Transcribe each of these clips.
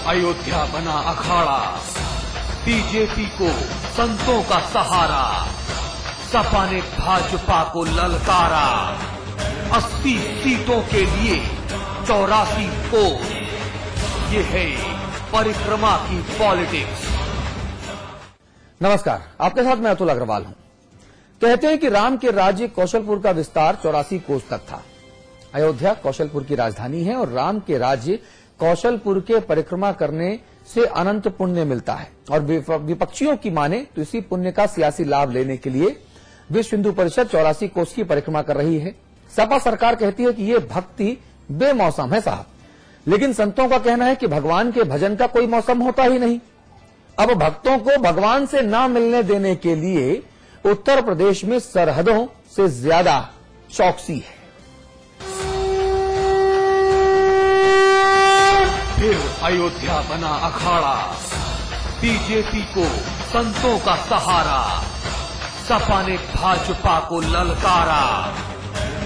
अयोध्या बना अखाड़ा, बीजेपी को संतों का सहारा, सपा ने भाजपा को ललकारा, 80 सीटों के लिए 84 कोस, ये है परिक्रमा की पॉलिटिक्स। नमस्कार, आपके साथ मैं अतुल अग्रवाल हूं। कहते हैं कि राम के राज्य कौशलपुर का विस्तार 84 कोस तक था। अयोध्या कौशलपुर की राजधानी है और राम के राज्य कौशलपुर के परिक्रमा करने से अनंत पुण्य मिलता है। और विपक्षियों की माने तो इसी पुण्य का सियासी लाभ लेने के लिए विश्व हिंदू परिषद 84 कोस की परिक्रमा कर रही है। सपा सरकार कहती है कि ये भक्ति बेमौसम है साहब, लेकिन संतों का कहना है कि भगवान के भजन का कोई मौसम होता ही नहीं। अब भक्तों को भगवान से न मिलने देने के लिए उत्तर प्रदेश में सरहदों से ज्यादा चौकसी है। फिर अयोध्या बना अखाड़ा, बीजेपी को संतों का सहारा, सपा ने भाजपा को ललकारा,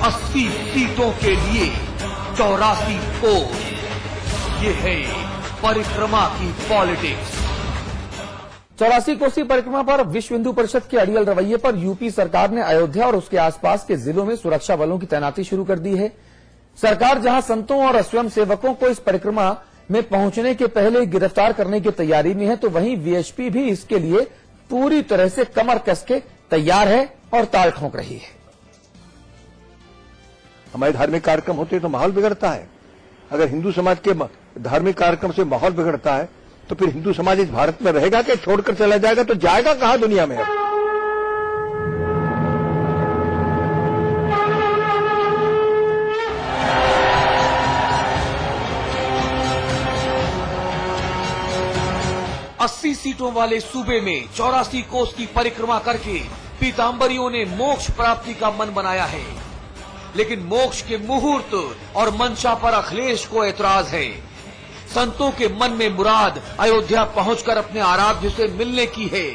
80 सीटों के लिए 84 कोस, ये है परिक्रमा की पॉलिटिक्स। 84 कोसी परिक्रमा पर विश्व हिंदू परिषद के अड़ियल रवैये पर यूपी सरकार ने अयोध्या और उसके आसपास के जिलों में सुरक्षा बलों की तैनाती शुरू कर दी है। सरकार जहां संतों और स्वयं सेवकों को इस परिक्रमा में पहुंचने के पहले गिरफ्तार करने की तैयारी में है, तो वहीं वीएचपी भी इसके लिए पूरी तरह से कमर कस के तैयार है और ताल ठोक रही है। हमारे धार्मिक कार्यक्रम होते हैं तो माहौल बिगड़ता है। अगर हिंदू समाज के धार्मिक कार्यक्रम से माहौल बिगड़ता है तो फिर हिंदू समाज इस भारत में रहेगा कि छोड़कर चला जाएगा? तो जाएगा कहां दुनिया में? अब 80 सीटों वाले सूबे में 84 कोस की परिक्रमा करके पीतांबरियों ने मोक्ष प्राप्ति का मन बनाया है। लेकिन मोक्ष के मुहूर्त और मंशा पर अखिलेश को ऐतराज है। संतों के मन में मुराद अयोध्या पहुंचकर अपने आराध्य से मिलने की है।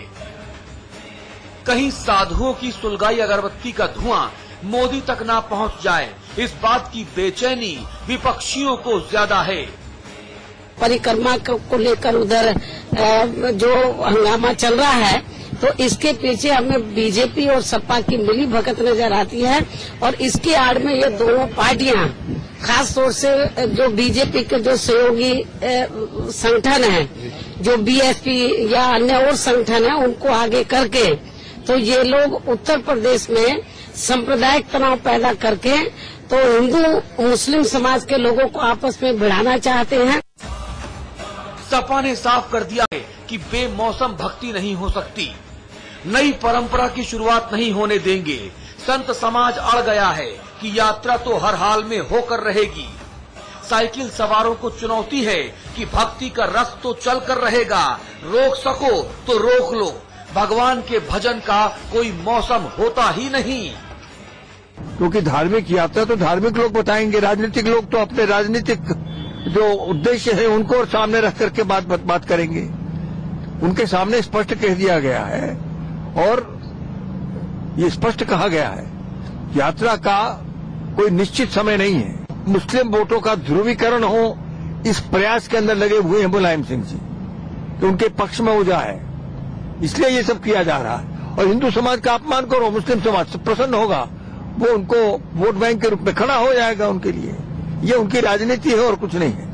कहीं साधुओं की सुलगाई अगरबत्ती का धुआं मोदी तक ना पहुंच जाए, इस बात की बेचैनी विपक्षियों को ज्यादा है। परिक्रमा को लेकर उधर जो हंगामा चल रहा है, तो इसके पीछे हमें बीजेपी और सपा की मिली भगत नजर आती है। और इसके आड़ में ये दोनों पार्टियां, खास तौर से जो बीजेपी के जो सहयोगी संगठन है, जो बीएसपी या अन्य और संगठन है, उनको आगे करके तो ये लोग उत्तर प्रदेश में सांप्रदायिक तनाव पैदा करके तो हिंदू मुस्लिम समाज के लोगों को आपस में भिड़ाना चाहते हैं। सपा ने साफ कर दिया है कि बेमौसम भक्ति नहीं हो सकती, नई परंपरा की शुरुआत नहीं होने देंगे। संत समाज अड़ गया है कि यात्रा तो हर हाल में होकर रहेगी। साइकिल सवारों को चुनौती है कि भक्ति का रस तो चलकर रहेगा, रोक सको तो रोक लो, भगवान के भजन का कोई मौसम होता ही नहीं। क्योंकि धार्मिक यात्रा तो धार्मिक लोग बताएंगे, राजनीतिक लोग तो अपने राजनीतिक जो उद्देश्य है उनको सामने रख करके बात करेंगे। उनके सामने स्पष्ट कह दिया गया है और ये स्पष्ट कहा गया है, यात्रा का कोई निश्चित समय नहीं है। मुस्लिम वोटों का ध्रुवीकरण हो, इस प्रयास के अंदर लगे हुए हैं मुलायम सिंह जी कि उनके पक्ष में हो जाए, इसलिए ये सब किया जा रहा है। और हिंदू समाज का अपमान करो, मुस्लिम समाज प्रसन्न होगा, वो उनको वोट बैंक के रूप में खड़ा हो जाएगा उनके लिए। ये उनकी राजनीति है और कुछ नहीं है।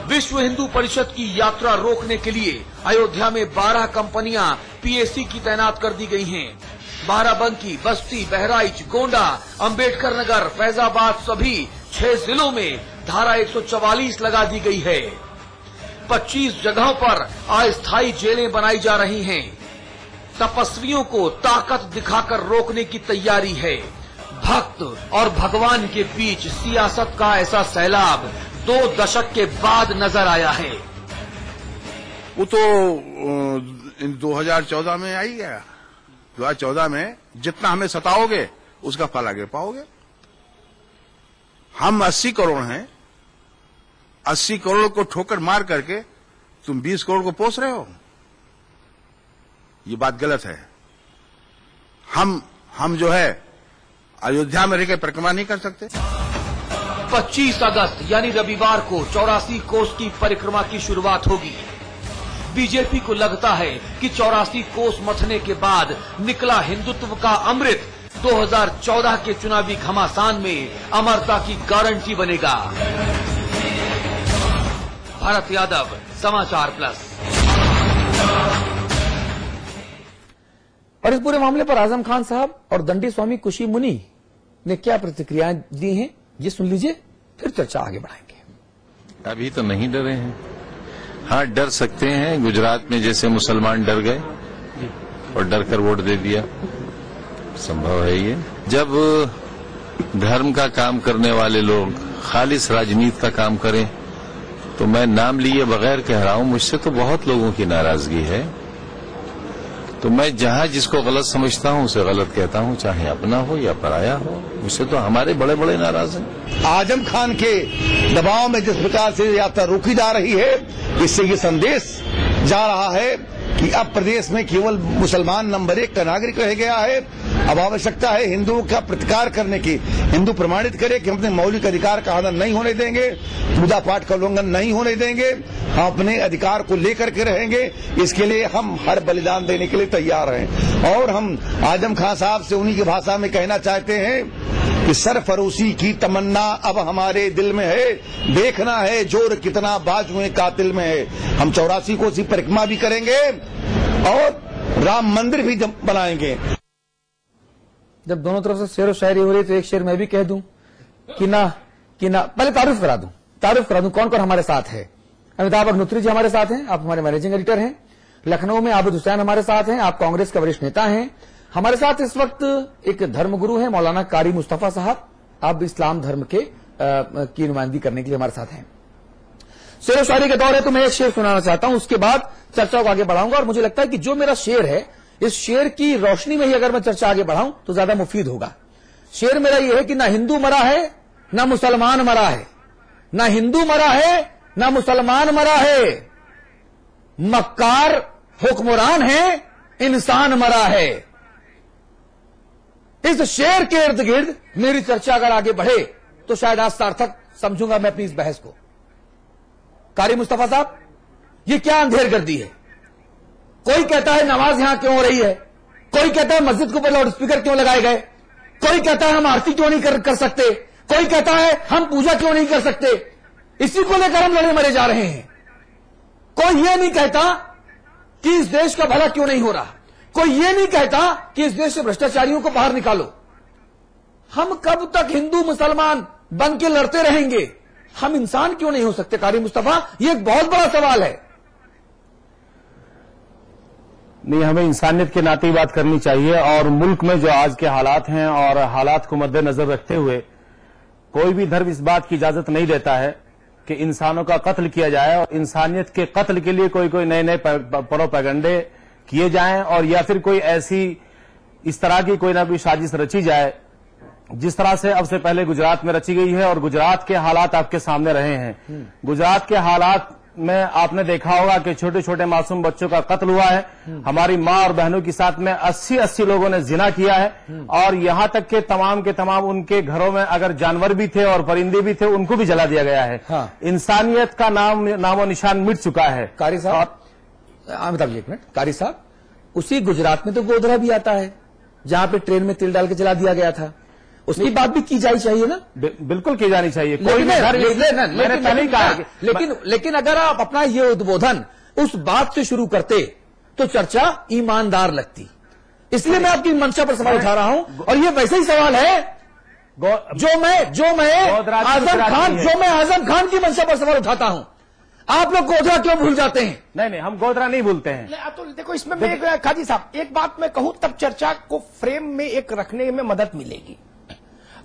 विश्व हिंदू परिषद की यात्रा रोकने के लिए अयोध्या में 12 कंपनियां पीएसी की तैनात कर दी गई हैं। बाराबंकी, बस्ती, बहराइच, गोंडा, अंबेडकर नगर, फैजाबाद सभी 6 जिलों में धारा 144 लगा दी गई है। 25 जगहों पर अस्थायी जेलें बनाई जा रही हैं। तपस्वियों को ताकत दिखाकर रोकने की तैयारी है। भक्त और भगवान के बीच सियासत का ऐसा सैलाब 2 दशक के बाद नजर आया है। वो तो 2014 में आई गया। 2014 में जितना हमें सताओगे उसका फल आगे पाओगे। हम 80 करोड़ हैं, 80 करोड़ को ठोकर मार करके तुम 20 करोड़ को पोस रहे हो, ये बात गलत है। हम जो है अयोध्या में रहकर परिक्रमा नहीं कर सकते। 25 अगस्त यानी रविवार को 84 कोस की परिक्रमा की शुरुआत होगी। बीजेपी को लगता है कि 84 कोस मथने के बाद निकला हिंदुत्व का अमृत 2014 के चुनावी घमासान में अमरता की गारंटी बनेगा। भारत यादव, समाचार प्लस। और इस पूरे मामले पर आजम खान साहब और दंडी स्वामी कुशी मुनि ने क्या प्रतिक्रियाएं दी हैं, ये सुन लीजिए, फिर चर्चा आगे बढ़ाएंगे। अभी तो नहीं डरे हैं। हाँ, डर सकते हैं। गुजरात में जैसे मुसलमान डर गए और डर कर वोट दे दिया, संभव है ये। जब धर्म का काम करने वाले लोग खालिस राजनीति का काम करें, तो मैं नाम लिए बगैर कह रहा हूं, मुझसे तो बहुत लोगों की नाराजगी है। तो मैं जहां जिसको गलत समझता हूं उसे गलत कहता हूं, चाहे अपना हो या पराया हो। मुझसे तो हमारे बड़े बड़े नाराज हैं। आजम खान के दबाव में जिस प्रकार से यात्रा रोकी जा रही है, इससे ये संदेश जा रहा है कि अब प्रदेश में केवल मुसलमान नंबर 1 का नागरिक रह गया है। अब आवश्यकता है हिंदुओं का प्रतिकार करने की। हिंदू प्रमाणित करे कि हम अपने मौलिक अधिकार का हनन नहीं होने देंगे, पूजा पाठ का उल्लंघन नहीं होने देंगे, हम अपने अधिकार को लेकर के रहेंगे। इसके लिए हम हर बलिदान देने के लिए तैयार हैं। और हम आजम खान साहब से उन्हीं की भाषा में कहना चाहते हैं कि सरफरोशी की तमन्ना अब हमारे दिल में है, देखना है जोर कितना बाजुए कातिल में है। हम 84 कोसी परिक्रमा भी करेंगे और राम मंदिर भी बनाएंगे। जब दोनों तरफ से शेर और शायरी हो रही तो एक शेर मैं भी कह दूं कि ना पहले तारुफ करा दूं कौन कौन हमारे साथ है। अमिताभ अग्निहोत्री जी हमारे साथ हैं, आप हमारे मैनेजिंग एडिटर हैं। लखनऊ में आबिद हुसैन हमारे साथ हैं, आप कांग्रेस के वरिष्ठ नेता हैं। हमारे साथ इस वक्त एक धर्मगुरु हैं मौलाना कारी मुस्तफा साहब, आप इस्लाम धर्म के की नुमाइंदगी करने के लिए हमारे साथ हैं। शेर और शायरी का दौर है तो मैं एक शेर सुनाना चाहता हूं, उसके बाद चर्चा को आगे बढ़ाऊंगा। और मुझे लगता है कि जो मेरा शेर है, इस शेर की रोशनी में ही अगर मैं चर्चा आगे बढ़ाऊं तो ज्यादा मुफीद होगा। शेर मेरा यह है कि ना हिंदू मरा है ना मुसलमान मरा है, ना हिंदू मरा है ना मुसलमान मरा है, मक्कार हुक्मरान है, इंसान मरा है। इस शेर के इर्द गिर्द मेरी चर्चा अगर आगे बढ़े तो शायद आज सार्थक समझूंगा मैं अपनी इस बहस को। कारी मुस्तफा साहब, ये क्या अंधेरगर्दी है? कोई कहता है नमाज यहां क्यों हो रही है, कोई कहता है मस्जिद के ऊपर लाउड स्पीकर क्यों लगाए गए, कोई कहता है हम आरती क्यों नहीं कर सकते, कोई कहता है हम पूजा क्यों नहीं कर सकते। इसी को लेकर हम लड़े मरे जा रहे हैं। कोई ये नहीं कहता कि इस देश का भला क्यों नहीं हो रहा, कोई ये नहीं कहता कि इस देश से भ्रष्टाचारियों को बाहर निकालो। हम कब तक हिंदू मुसलमान बन के लड़ते रहेंगे? हम इंसान क्यों नहीं हो सकते? कारी मुस्तफा, ये एक बहुत बड़ा सवाल है। नहीं, हमें इंसानियत के नाते ही बात करनी चाहिए। और मुल्क में जो आज के हालात हैं और हालात को मद्देनजर रखते हुए कोई भी धर्म इस बात की इजाजत नहीं देता है कि इंसानों का कत्ल किया जाए और इंसानियत के कत्ल के लिए कोई नए नए प्रोपेगेंडे किए जाएं, और या फिर कोई ऐसी इस तरह की कोई ना कोई साजिश रची जाए जिस तरह से अब से पहले गुजरात में रची गई है। और गुजरात के हालात आपके सामने रहे हैं। गुजरात के हालात में आपने देखा होगा कि छोटे छोटे मासूम बच्चों का कत्ल हुआ है। हमारी मां और बहनों के साथ में 80 लोगों ने जिना किया है। और यहां तक के तमाम उनके घरों में अगर जानवर भी थे और परिंदे भी थे, उनको भी जला दिया गया है। हाँ। इंसानियत का नामो निशान मिट चुका है। कारी साहब, अमिताभ जी एक मिनट। कारी साहब, उसी गुजरात में तो गोधरा भी आता है जहां पे ट्रेन में तिल डाल के जला दिया गया था। उसकी बात भी की जानी चाहिए ना? बिल्कुल की जानी चाहिए। लेकिन अगर आप अपना ये उद्बोधन उस बात से शुरू करते तो चर्चा ईमानदार लगती। इसलिए मैं आपकी मंशा पर सवाल उठा रहा हूं। और ये वैसे ही सवाल है जो मैं आजम खान की मंशा पर सवाल उठाता हूं। आप लोग गोधरा क्यों भूल जाते हैं? नहीं, हम गोधरा नहीं भूलते हैं। तो देखो, इसमें मैं काजी साहब एक बात मैं कहूं तब चर्चा को फ्रेम में एक रखने में मदद मिलेगी।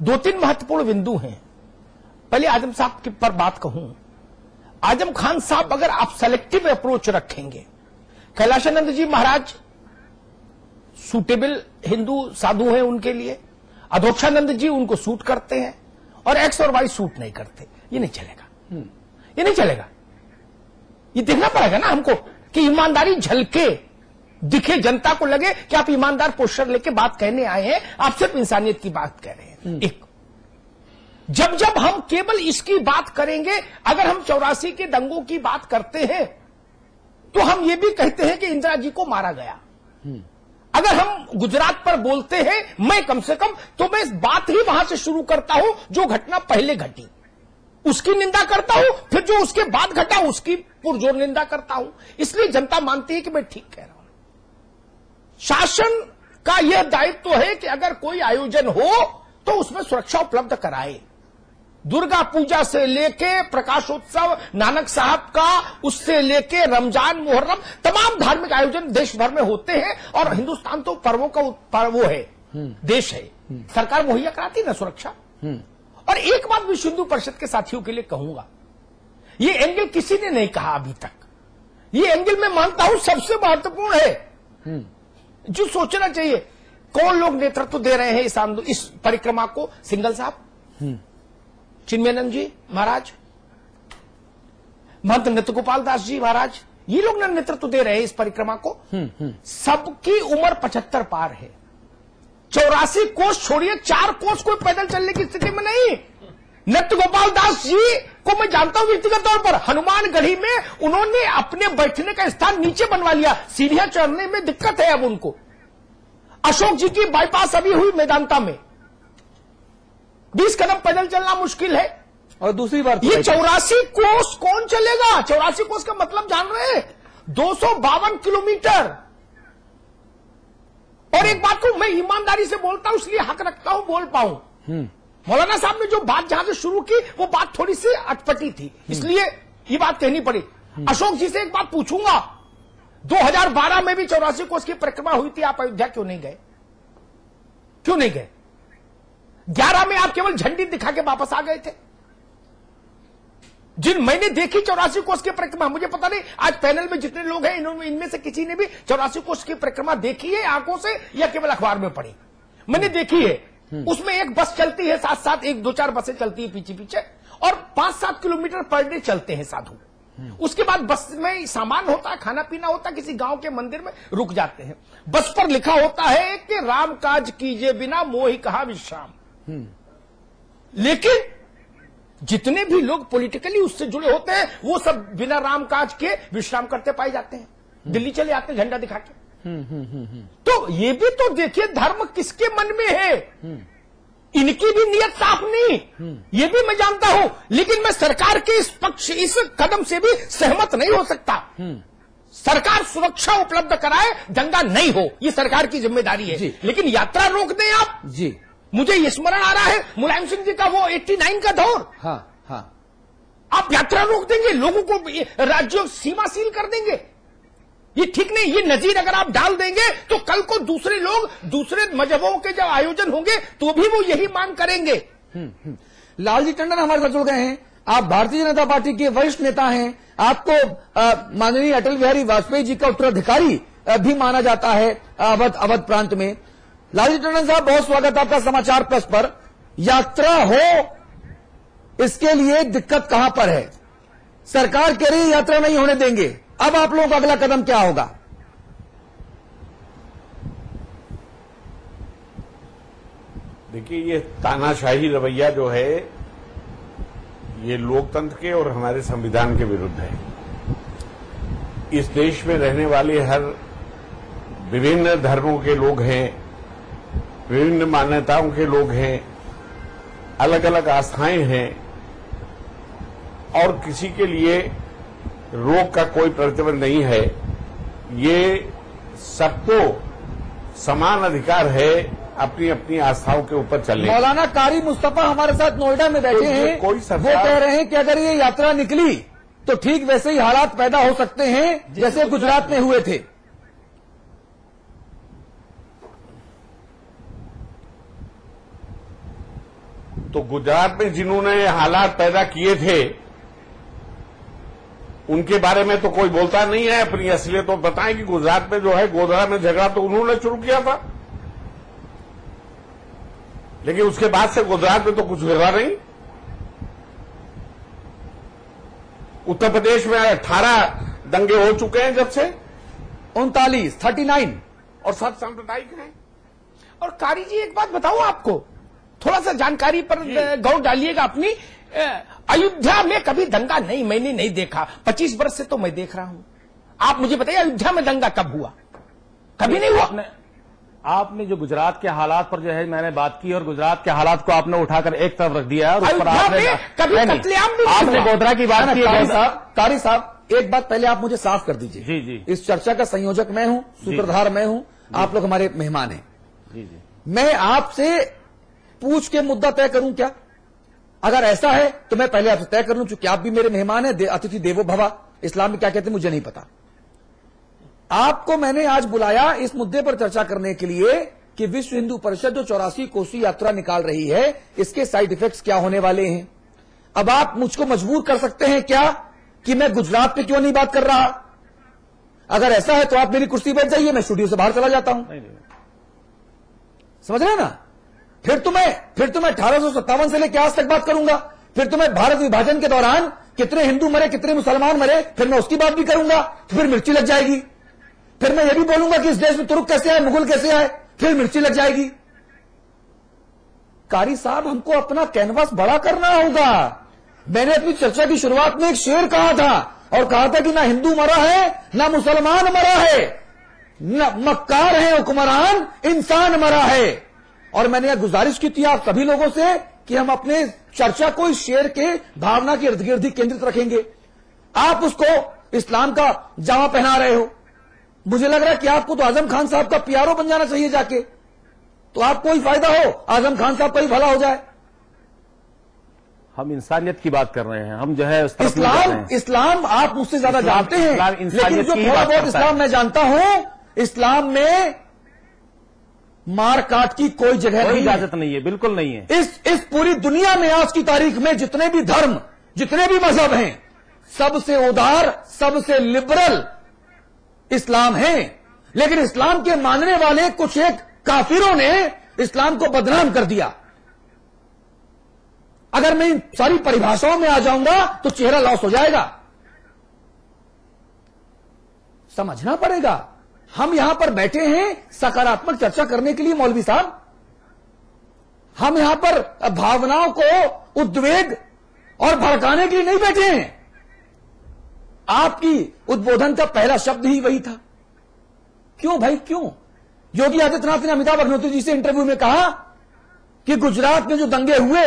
2-3 महत्वपूर्ण बिंदु हैं। पहले आजम साहब के पर बात कहूं, आजम खान साहब अगर आप सेलेक्टिव अप्रोच रखेंगे, कैलाशानंद जी महाराज सूटेबल हिंदू साधु हैं उनके लिए, अधोक्षानंद जी उनको सूट करते हैं और एक्स और वाई सूट नहीं करते। ये नहीं चलेगा, ये नहीं चलेगा। ये देखना पड़ेगा ना हमको कि ईमानदारी झलके, दिखे, जनता को लगे कि आप ईमानदार पोस्टर लेके बात कहने आए हैं, आप सिर्फ इंसानियत की बात कह रहे हैं। एक जब जब हम केवल इसकी बात करेंगे, अगर हम 84 के दंगों की बात करते हैं तो हम ये भी कहते हैं कि इंदिरा जी को मारा गया। अगर हम गुजरात पर बोलते हैं, मैं कम से कम तो मैं इस बात ही वहां से शुरू करता हूं जो घटना पहले घटी, उसकी निंदा करता हूं, फिर जो उसके बाद घटा उसकी पुरजोर निंदा करता हूं। इसलिए जनता मानती है कि मैं ठीक कह रहा हूं। शासन का यह दायित्व है कि अगर कोई आयोजन हो तो उसमें सुरक्षा उपलब्ध कराए। दुर्गा पूजा से लेके प्रकाशोत्सव नानक साहब का, उससे लेके रमजान, मुहर्रम, तमाम धार्मिक आयोजन देश भर में होते हैं और हिंदुस्तान तो पर्वों का वो है, देश है। सरकार मुहैया कराती है ना सुरक्षा। और एक बात विश्व हिंदू परिषद के साथियों के लिए कहूंगा, ये एंगल किसी ने नहीं कहा अभी तक, ये एंगल मैं मानता हूं सबसे महत्वपूर्ण है जो सोचना चाहिए। कौन लोग नेतृत्व दे रहे हैं इस परिक्रमा को? सिंघल साहब, चिन्मयानंद जी महाराज, महंत नृत्य गोपाल दास जी महाराज, ये लोग नेतृत्व दे रहे हैं इस परिक्रमा को। सबकी उम्र 75 पार है। 84 कोस छोड़िए, 4 कोस कोई पैदल चलने की स्थिति में नहीं। नृत्य गोपाल दास जी को मैं जानता हूं व्यक्तिगत तौर पर। हनुमानगढ़ी में उन्होंने अपने बैठने का स्थान नीचे बनवा लिया, सीढ़ियां चढ़ने में दिक्कत है अब उनको। अशोक जी की बाईपास अभी हुई मेदांता में, 20 कदम पैदल चलना मुश्किल है। और दूसरी बात, ये 84 कोस कौन चलेगा? 84 कोस का मतलब जान रहे हैं? 252 किलोमीटर। और एक बात को मैं ईमानदारी से बोलता हूं, इसलिए हक रखता हूं बोल पाऊं। मौलाना साहब ने जो बात जहां से शुरू की वो बात थोड़ी सी अटपटी थी, इसलिए ये बात कहनी पड़ी। अशोक जी से एक बात पूछूंगा, 2012 में भी 84 कोस की परिक्रमा हुई थी, आप अयोध्या क्यों नहीं गए? क्यों नहीं गए? 11 में आप केवल झंडी दिखा के वापस आ गए थे। जिन मैंने देखी 84 कोस की परिक्रमा, मुझे पता नहीं आज पैनल में जितने लोग हैं इनमें से किसी ने भी 84 कोस की परिक्रमा देखी है आंखों से या केवल अखबार में पढ़ी? मैंने देखी है। उसमें एक बस चलती है, साथ साथ 1-2-4 बसें चलती है पीछे पीछे, और 5-7 किलोमीटर पर डे चलते हैं साधु। उसके बाद बस में सामान होता है, खाना पीना होता है, किसी गांव के मंदिर में रुक जाते हैं। बस पर लिखा होता है कि राम काज कीजिए बिना मोहि कहा विश्राम। लेकिन जितने भी लोग पॉलिटिकली उससे जुड़े होते हैं वो सब बिना राम काज के विश्राम करते पाए जाते हैं, दिल्ली चले आते हैं झंडा दिखा के। तो ये भी तो देखिए धर्म किसके मन में है। इनकी भी नियत साफ नहीं, ये भी मैं जानता हूं, लेकिन मैं सरकार के इस कदम से भी सहमत नहीं हो सकता। सरकार सुरक्षा उपलब्ध कराए, दंगा नहीं हो, ये सरकार की जिम्मेदारी है। लेकिन यात्रा रोक दें आप जी। मुझे ये स्मरण आ रहा है मुलायम सिंह जी का वो 89 का दौर। हाँ। आप यात्रा रोक देंगे, लोगों को राज्यों सीमा सील कर देंगे, ये ठीक नहीं। ये नजीर अगर आप डाल देंगे तो कल को दूसरे लोग, दूसरे मजहबों के जब आयोजन होंगे तो भी वो यही मांग करेंगे। लालजी टंडन हमारे साथ जुड़ गए हैं। आप भारतीय जनता पार्टी के वरिष्ठ नेता हैं, आपको माननीय अटल बिहारी वाजपेयी जी का उत्तराधिकारी भी माना जाता है अवध प्रांत में। लालजी टंडन साहब, बहुत स्वागत आपका समाचार प्लस पर। यात्रा हो, इसके लिए दिक्कत कहां पर है? सरकार कह रही है यात्रा नहीं होने देंगे, अब आप लोगों का अगला कदम क्या होगा? देखिए, ये तानाशाही रवैया जो है ये लोकतंत्र के और हमारे संविधान के विरुद्ध है। इस देश में रहने वाले हर विभिन्न धर्मों के लोग हैं, विभिन्न मान्यताओं के लोग हैं, अलग अलग आस्थाएं हैं, और किसी के लिए रोक का कोई प्रतिबंध नहीं है। ये सबको समान अधिकार है अपनी अपनी आस्थाओं के ऊपर चलने। मौलाना कारी मुस्तफा हमारे साथ नोएडा में बैठे हैं, वो कह रहे हैं कि अगर ये यात्रा निकली तो ठीक वैसे ही हालात पैदा हो सकते हैं जैसे गुजरात में हुए थे। तो गुजरात में जिन्होंने हालात पैदा किए थे उनके बारे में तो कोई बोलता नहीं है। अपनी असलियत तो बताएं कि गुजरात में जो है गोधरा में झगड़ा तो उन्होंने शुरू किया था, लेकिन उसके बाद से गुजरात में तो कुछ हुआ नहीं। उत्तर प्रदेश में 18 दंगे हो चुके हैं जब से, 39 और सब सांप्रदायिक हैं। और कारी जी एक बात बताऊं आपको, थोड़ा सा जानकारी पर गौर डालिएगा अपनी। अयोध्या में कभी दंगा नहीं, मैंने नहीं देखा। 25 वर्ष से तो मैं देख रहा हूं। आप मुझे बताइए अयोध्या में दंगा कब हुआ? कभी नहीं हुआ। आपने जो गुजरात के हालात पर जो है मैंने बात की और गुजरात के हालात को आपने उठाकर एक तरफ रख दिया है और उस पर आपने गोधरा की बात की। कारी साहब एक बात पहले आप मुझे साफ कर दीजिए। जी जी, इस चर्चा का संयोजक मैं हूं, सूत्रधार मैं हूं, आप लोग हमारे मेहमान हैं। जी जी, मैं आपसे पूछ के मुद्दा तय करूं क्या? अगर ऐसा है तो मैं पहले आपसे तय कर लूं, चूंकि आप भी मेरे मेहमान हैं। अतिथि देवो भव, इस्लाम में क्या कहते हैं मुझे नहीं पता। आपको मैंने आज बुलाया इस मुद्दे पर चर्चा करने के लिए कि विश्व हिंदू परिषद जो 84 कोसी यात्रा निकाल रही है, इसके साइड इफेक्ट्स क्या होने वाले हैं। अब आप मुझको मजबूर कर सकते हैं क्या कि मैं गुजरात पे क्यों नहीं बात कर रहा? अगर ऐसा है तो आप मेरी कुर्सी बैठ जाइए, मैं स्टूडियो से बाहर चला जाता हूं। समझ रहे हैं ना? फिर तो मैं 1857 से लेकर आज तक बात करूंगा। फिर तो मैं भारत विभाजन के दौरान कितने हिंदू मरे, कितने मुसलमान मरे, फिर मैं उसकी बात भी करूंगा। फिर मिर्ची लग जाएगी। फिर मैं ये भी बोलूंगा कि इस देश में तुर्क कैसे आए, मुगल कैसे आए, फिर मिर्ची लग जाएगी। कारी साहब, हमको अपना कैनवास बड़ा करना होगा। मैंने अपनी चर्चा की शुरुआत में एक शेर कहा था और कहा था कि ना हिंदू मरा है ना मुसलमान मरा है, न मक्कार है हुक्मरान, इंसान मरा है। और मैंने यह गुजारिश की थी आप सभी लोगों से कि हम अपने चर्चा को इस शेर के भावना के इर्द गिर्द ही केंद्रित रखेंगे। आप उसको इस्लाम का जामा पहना रहे हो। मुझे लग रहा है कि आपको तो आजम खान साहब का पीआरओ बन जाना चाहिए जाके, तो आपको ही फायदा हो, आजम खान साहब का ही भला हो जाए। हम इंसानियत की बात कर रहे हैं, हम जो है इस्लाम आप मुझसे ज्यादा जानते हैं, लेकिन जो थोड़ा बहुत इस्लाम मैं जानता हूं, इस्लाम में मार काट की कोई जगह नहीं, इजाजत नहीं है, बिल्कुल नहीं है। इस पूरी दुनिया में आज की तारीख में जितने भी धर्म, जितने भी मजहब हैं, सबसे उदार, सबसे लिबरल इस्लाम है। लेकिन इस्लाम के मानने वाले कुछ एक काफिरों ने इस्लाम को बदनाम कर दिया। अगर मैं इन सारी परिभाषाओं में आ जाऊंगा तो चेहरा लॉस हो जाएगा। समझना पड़ेगा। हम यहां पर बैठे हैं सकारात्मक चर्चा करने के लिए मौलवी साहब। हम यहां पर भावनाओं को उद्वेग और भड़काने के लिए नहीं बैठे हैं। आपकी उद्बोधन का पहला शब्द ही वही था। क्यों भाई, क्यों? योगी आदित्यनाथ ने अमिताभ अग्निहोत्री जी से इंटरव्यू में कहा कि गुजरात में जो दंगे हुए,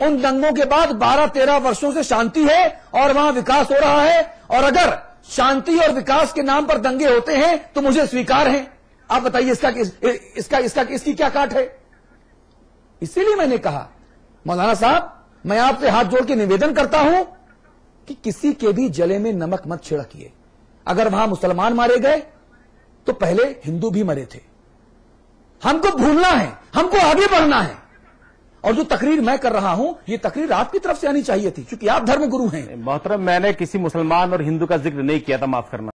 उन दंगों के बाद 12-13 वर्षों से शांति है और वहां विकास हो रहा है, और अगर शांति और विकास के नाम पर दंगे होते हैं तो मुझे स्वीकार है। आप बताइए इसकी क्या काट है? इसीलिए मैंने कहा मौलाना साहब, मैं आपसे हाथ जोड़ के निवेदन करता हूं कि किसी के भी जले में नमक मत छिड़किए। अगर वहां मुसलमान मारे गए तो पहले हिंदू भी मरे थे। हमको भूलना है, हमको आगे बढ़ना है। और जो तकरीर मैं कर रहा हूं, ये तकरीर आपकी तरफ से आनी चाहिए थी, क्योंकि आप धर्मगुरु हैं। मोहतरम, मैंने किसी मुसलमान और हिंदू का जिक्र नहीं किया था, माफ करना।